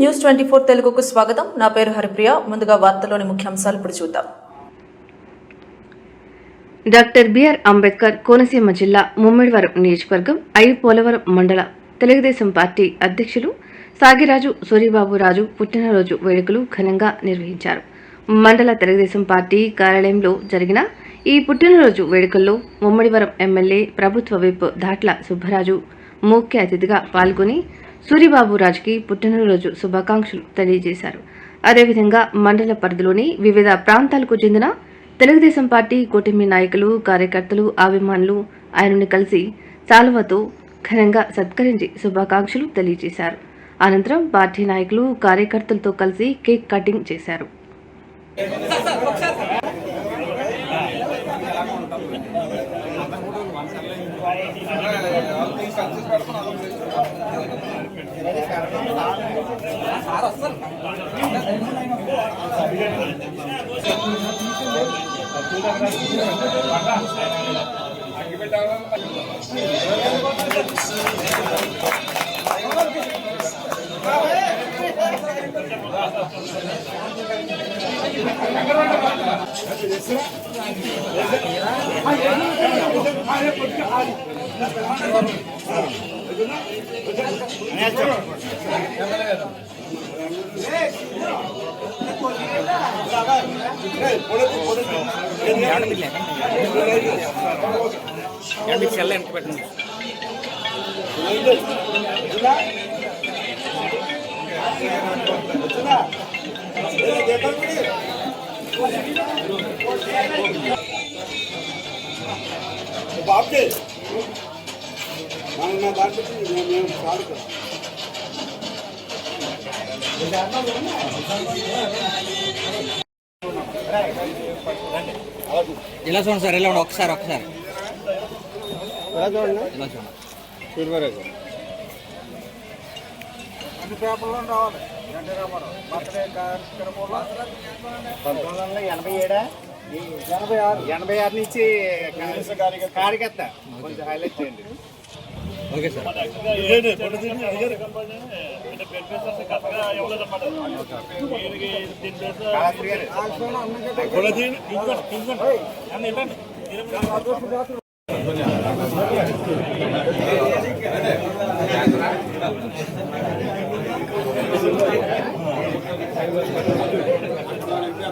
News 24 తెలుగుకు స్వాగతం. నా పేరు హరిప్రియ. ముందుగా వార్తల్లోని ముఖ్యాంశాలు ఇప్పుడు చూద్దాం. డాక్టర్ బిఆర్ అంబేద్కర్ కోనసీమ జిల్లా ముమ్మిడివరం నియోజకవర్గం పోలవరం మండల తెలుగుదేశం పార్టీ అధ్యక్షులు సాగిరాజు సూరిబాబురాజు పుట్టినరోజు వేడుకలు ఘనంగా నిర్వహించారు. మండల తెలుగుదేశం పార్టీ కార్యాలయంలో జరిగిన ఈ పుట్టినరోజు వేడుకల్లో ముమ్మిడివరం ఎమ్మెల్యే ప్రభుత్వ విప్ దాట్ల సుబ్బరాజు ముఖ్య అతిథిగా పాల్గొని సూరిబాబురాజుకి పుట్టినరోజు శుభాకాంక్షలు తెలియజేశారు. అదేవిధంగా మండల పరిధిలోని వివిధ ప్రాంతాలకు చెందిన తెలుగుదేశం పార్టీ కూటమి నాయకులు, కార్యకర్తలు, అభిమానులు ఆయనను కలిసి శాలువతో ఘనంగా సత్కరించి శుభాకాంక్షలు తెలియజేశారు. అనంతరం పార్టీ నాయకులు, కార్యకర్తలతో కలిసి కేక్ కటింగ్ చేశారు. బాబే నా దాంట్లో మేము చాలు ఇలా చూడండి సార్, ఇలా ఒకసారి ఎలా చూడండి, ఇలా చూడండి. అన్ని పేపర్లో రావాలి. ఎన్టీ రామారావు బర్త్డే కార్యక్రమంలో 1986 నుంచి కార్యకర్త కొంచెం హైలైట్ చేయండి. Okay sir.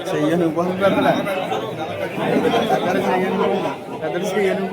చెయ్యను పెద్దలు చెయ్యను